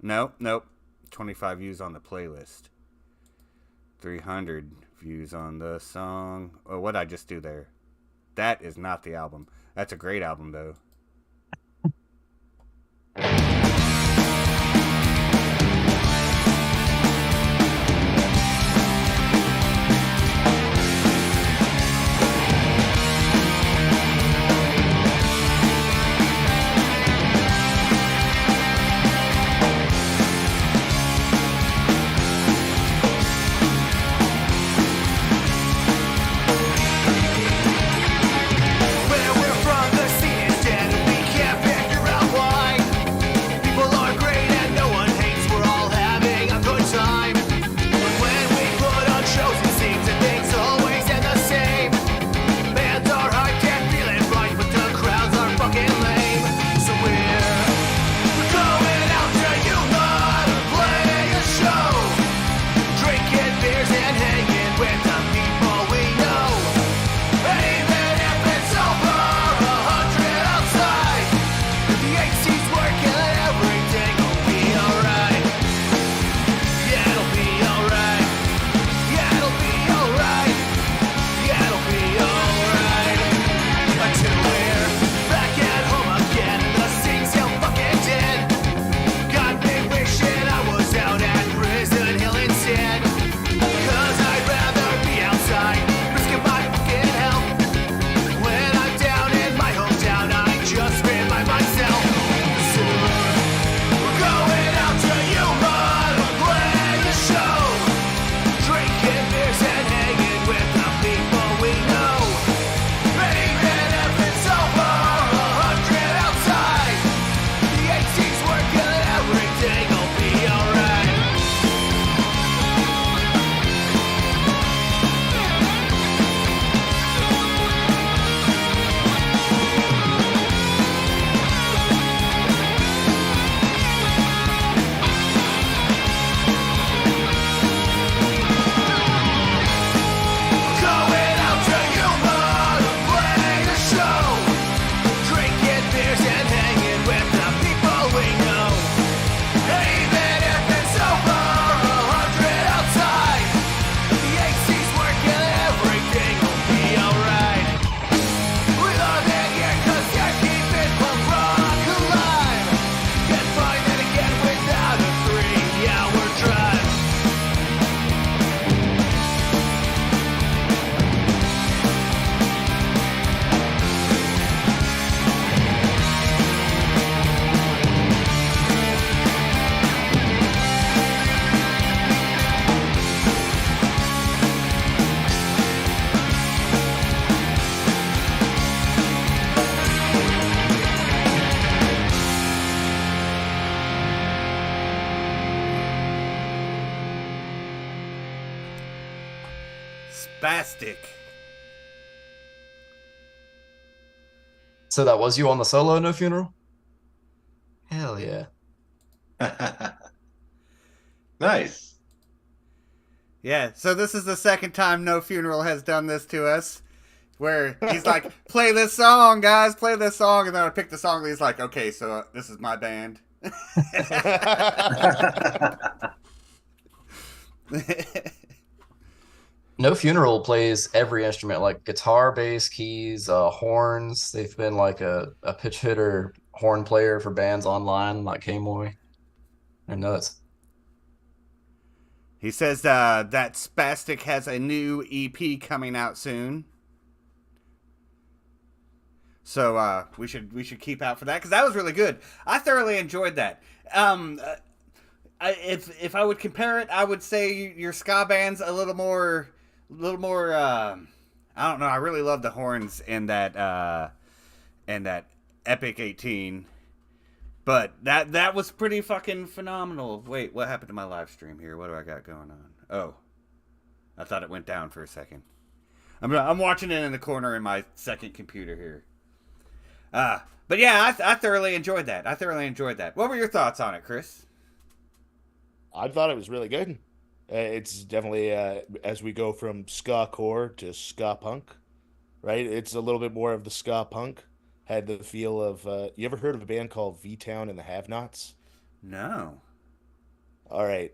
Nope. 25 views on the playlist. 300 views on the song. Oh, what did I just do there? That is not the album. That's a great album, though. Where we're from, the scene is dead, and we can't figure out why. People are great and no one hates, we're all having a good time. But when we put on shows, it seems that things always end the same. Bands are hyped and feeling right, but the crowds are fucking lame. So we're going out to Yuma to play a show, drinking beers and hanging with the people we know. Even if it's over 100 outside, the AC's working and everything will be alright. Yeah, it'll be alright. Yeah, it'll be alright. Yeah, it'll be alright. Until we're back at home again, the scene's still fucking dead. Got me wishing I was out at prison healing sin. 'Cause I'd rather be outside, risking my fucking health. When I'm down in my hometown, I just remind myself. Soon, we're going out to Yuma to play a show, drinking beers and hanging with the people we know. Even if it's over 100 outside, the AC's working and everything will be alright. Going out to Yuma to play a show, drinking beers and hanging with the people we know. Even if it's over 100 outside, the AC's working and everything will be alright. We love it here 'cause you're keeping punk rock alive. Can't find it again without a 3-hour drive. Spastic. So that was you on the solo, No Funeral? Hell yeah. Nice. Yeah, so this is the second time No Funeral has done this to us, where he's like, play this song, guys, play this song, and then I pick the song, and he's like, okay, so this is my band. No Funeral plays every instrument, like guitar, bass, keys, horns. They've been like a pitch hitter horn player for bands online like K-Moy. They're nuts. He says that Spastic has a new EP coming out soon. So we should keep out for that, because that was really good. I thoroughly enjoyed that. If I would compare it, I would say your ska band's a little more. I don't know. I really love the horns in that Epic 18, but that was pretty fucking phenomenal. Wait, what happened to my live stream here? What do I got going on? Oh, I thought it went down for a second. I'm watching it in the corner in my second computer here. But yeah, I thoroughly enjoyed that. What were your thoughts on it, Chris? I thought it was really good. It's definitely as we go from ska core to ska punk, right? It's a little bit more of the ska punk. Had the feel of you ever heard of a band called V-Town and the Have-Nots? No. All right,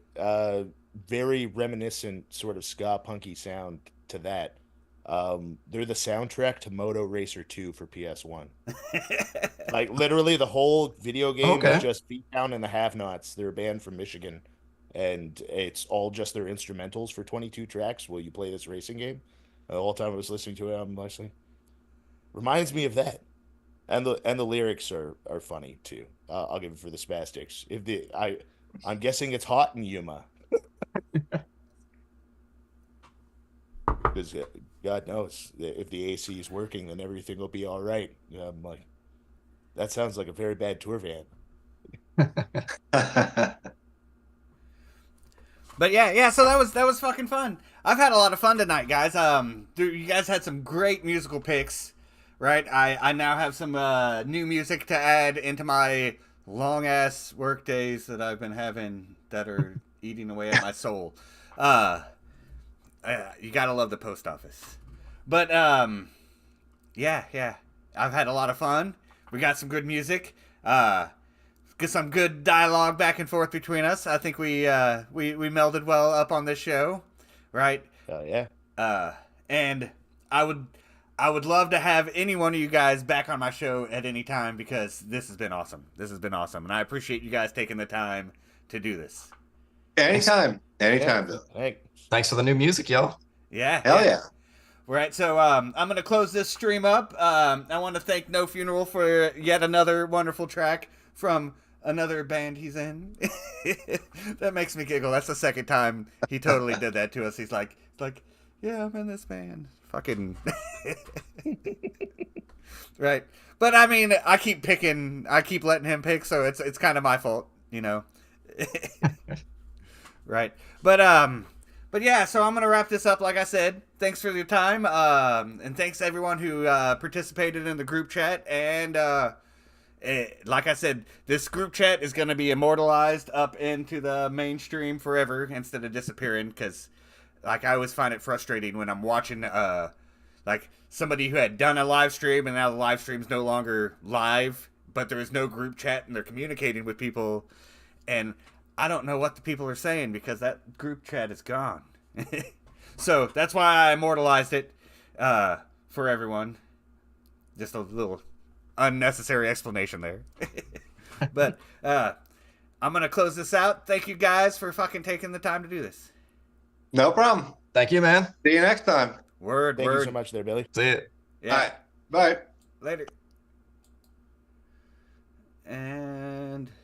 very reminiscent sort of ska punky sound to that. They're the soundtrack to Moto Racer 2 for PS1. Like literally the whole video game Okay. is just V-Town and the Have-Nots. They're a band from Michigan. And it's all just their instrumentals for 22 tracks while you play this racing game. And the whole time I was listening to it, I'm like, reminds me of that. And the lyrics are funny too. I'll give it for the Spastics. I'm guessing it's hot in Yuma. Because God knows if the AC is working, then everything will be all right. I'm like, that sounds like a very bad tour van. But yeah, so that was fucking fun. I've had a lot of fun tonight, guys. You guys had some great musical picks, right? I now have some new music to add into my long ass work days that I've been having that are eating away at my soul. You gotta love the post office. But yeah, I've had a lot of fun. We got some good music. Get some good dialogue back and forth between us. I think we melded well up on this show, right? Oh yeah. And I would love to have any one of you guys back on my show at any time, because this has been awesome. And I appreciate you guys taking the time to do this. Anytime, Bill. Thanks for the new music, y'all. Yeah. Hell yeah. Right, so I'm going to close this stream up. I want to thank No Funeral for yet another wonderful track from another band he's in. That makes me giggle. That's the second time he totally did that to us. He's like, yeah, I'm in this band. Fucking right. But I mean, I keep letting him pick, so it's kind of my fault, you know. Right. But yeah, so I'm gonna wrap this up. Like I said, thanks for your time, and thanks to everyone who participated in the group chat. And like I said, this group chat is gonna be immortalized up into the mainstream forever instead of disappearing. Because, like, I always find it frustrating when I'm watching like somebody who had done a live stream and now the live stream's no longer live, but there is no group chat and they're communicating with people, and I don't know what the people are saying because that group chat is gone. So that's why I immortalized it for everyone. Just a little unnecessary explanation there. But I'm going to close this out. Thank you guys for fucking taking the time to do this. No problem. Thank you, man. See you next time. Word. Thank you so much there, Billy. See it. Yeah. All right. Bye. Later. And